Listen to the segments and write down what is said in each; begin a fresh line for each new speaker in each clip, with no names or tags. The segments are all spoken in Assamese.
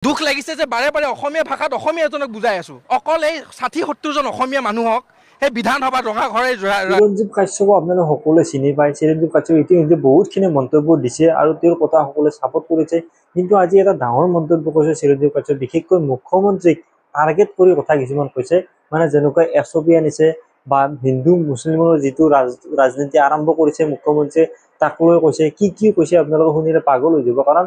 দুখ লাগিছে যে বাৰে বাৰে অসমীয়া ভাষাত অসমীয়া এজনক বুজাই আছো অকল এই ৬০-৭০ জন অসমীয়া মানুহক সেই বিধানসভাত ৰঙা ঘৰে
চিৰঞ্জীৱ কাশ্যপক আপোনালোকে সকলোৱে চিনি পায়। চিৰঞ্জীৱ কাশ্যপ ইতিমধ্যে বহুতখিনি মন্তব্য দিছে আৰু তেওঁৰ কথা সকলোৱে ছাপোৰ্ট কৰিছে। কিন্তু আজি এটা ডাঙৰ মন্তব্য কৰিছে চিৰঞ্জীৱ কাশ্যপ, বিশেষকৈ মুখ্যমন্ত্ৰীক টাৰ্গেট কৰি কথা কিছুমান কৈছে। মানে যেনেকৈ এছঅপি আনিছে বা হিন্দু মুছলিমৰ যিটো ৰাজনীতি আৰম্ভ কৰিছে মুখ্যমন্ত্ৰীয়ে, তাক লৈ কৈছে। কি কৈছে আপোনালোকে শুনিলে পাগল হৈ যাব। কাৰণ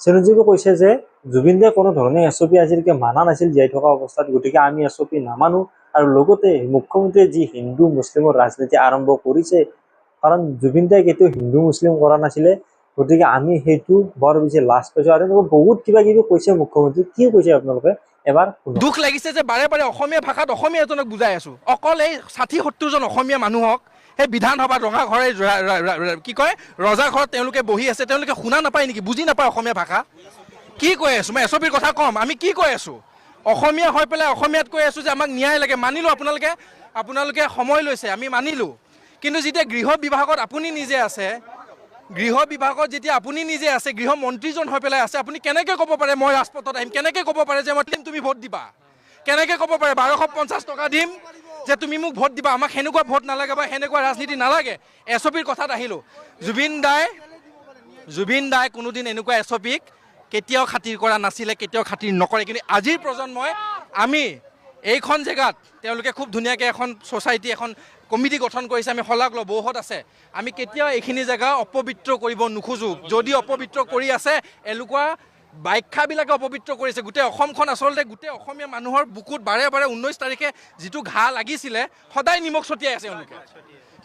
চিৰঞ্জীৱে কৈছে যে জুবিন দাই কোনো ধৰণে এছঅপি আজিলৈকে মানা নাছিল জীয়াই থকা অৱস্থাত, গতিকে আমি এছঅপি নামানো। আৰু লগতে মুখ্যমন্ত্ৰীয়ে যি হিন্দু মুছলিমৰ ৰাজনীতি আৰম্ভ কৰিছে, কাৰণ জুবিন দাই কেতিয়াও হিন্দু মুছলিম কৰা নাছিলে, গতিকে আমি সেইটো বৰ বেছি লাজ পাইছো। আৰু এনেকুৱা বহুত কিবা কিবি কৈছে মুখ্যমন্ত্ৰী। কি কৈছে আপোনালোকে এবাৰ শুনক।
দুখ লাগিছে যে বাৰে বাৰে অসমীয়া ভাষাত অসমীয়া এজনক বুজাই আছো অকল এই ৬০-৭০ জন অসমীয়া মানুহক সেই বিধানসভাত ৰঙা ঘৰে কি কয় ৰজা ঘৰত তেওঁলোকে বহি আছে। তেওঁলোকে শুনা নাপায় নেকি, বুজি নাপায় অসমীয়া ভাষা? কি কৈ আছো মই এছপিৰ কথা ক'ম। আমি কি কৈ আছো অসমীয়া হৈ পেলাই অসমীয়াত কৈ আছো যে আমাক ন্যায় লাগে। মানিলো আপোনালোকে সময় লৈছে, আমি মানিলো। কিন্তু যেতিয়া গৃহ বিভাগত আপুনি নিজে আছে, গৃহ বিভাগত যেতিয়া আপুনি নিজে আছে, গৃহমন্ত্ৰীজন হৈ পেলাই আছে, আপুনি কেনেকৈ ক'ব পাৰে মই ৰাজপথত আহিম? কেনেকৈ ক'ব পাৰে যে মই তুমি ভোট দিবা? কেনেকৈ ক'ব পাৰে ১২৫০ টকা দিম যে তুমি মোক ভোট দিবা? আমাক সেনেকুৱা ভোট নালাগে বা সেনেকুৱা ৰাজনীতি নালাগে। এছপিৰ কথাত আহিলোঁ। জুবিন দাই কোনোদিন এনেকুৱা এছপিক কেতিয়াও খাতিৰ কৰা নাছিলে, কেতিয়াও খাতিৰ নকৰে। কিন্তু আজিৰ প্ৰজন্মই আমি এইখন জেগাত তেওঁলোকে খুব ধুনীয়াকৈ এখন ছ'চাইটি, এখন কমিটি গঠন কৰিছে। আমি শলাগ লওঁ, বৌহত আছে। আমি কেতিয়াও এইখিনি জেগা অপবিত্ৰ কৰিব নোখোজোঁ। যদি অপবিত্ৰ কৰি আছে, এনেকুৱা ব্যাখ্যাবিলাকে অপবিত্ৰ কৰিছে। গোটেই অসমখন আচলতে গোটেই অসমীয়া মানুহৰ বুকুত বাৰে বাৰে ১৯ তাৰিখে যিটো ঘাঁ লাগিছিলে, সদায় নিমখ ছটিয়াই আছে তেওঁলোকে,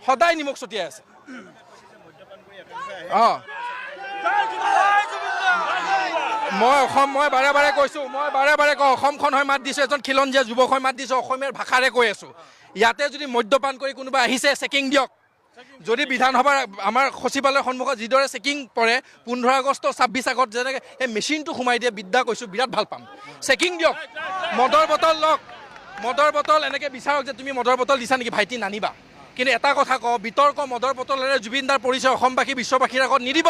সদায় নিমখ ছটিয়াই আছে। অঁ, মই বাৰে বাৰে কৈছোঁ, কওঁ অসমখন হৈ মাত দিছোঁ, এজন খিলঞ্জীয়া যুৱক হৈ মাত দিছোঁ, অসমীয়াৰ ভাষাৰে কৈ আছোঁ। ইয়াতে যদি মদ্যপান কৰি কোনোবা আহিছে, চেকিং দিয়ক। যদি বিধানসভাৰ আমাৰ সচিবালয়ৰ সন্মুখত যিদৰে চেকিং পৰে ১৫ আগষ্ট ২৬ আগত যেনেকৈ সেই মেচিনটো সোমাই দিয়ে, বিদ্যা কৈছোঁ, বিৰাট ভাল পাম। চেকিং দিয়ক, মদৰ বটল লওক, মদৰ বটল এনেকৈ বিচাৰক যে তুমি মদৰ বটল দিছা নেকি ভাইটি, নানিবা। কিন্তু এটা কথা কওঁ, বিতৰ্ক মদৰ বটলেৰে জুবিন দাৰ পৰিচয় অসমবাসী বিশ্ববাসীৰ আগত নিদিব।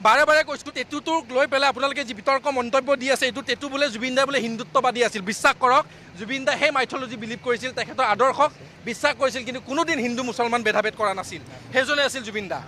বাৰে বাৰে কৈছোঁ, টেটুটোক লৈ পেলাই আপোনালোকে যি বিতৰ্ক মন্তব্য দি আছে, এইটো টেটু বোলে জুবিন দাই বোলে হিন্দুত্ববাদী আছিল। বিশ্বাস কৰক, জুবিন দাই সেই মাইথলজি বিলিভ কৰিছিল, তেখেতৰ আদৰ্শক বিশ্বাস কৰিছিল, কিন্তু কোনোদিন হিন্দু মুছলমান ভেদাভেদ কৰা নাছিল। সেইজনে আছিল জুবিন দা।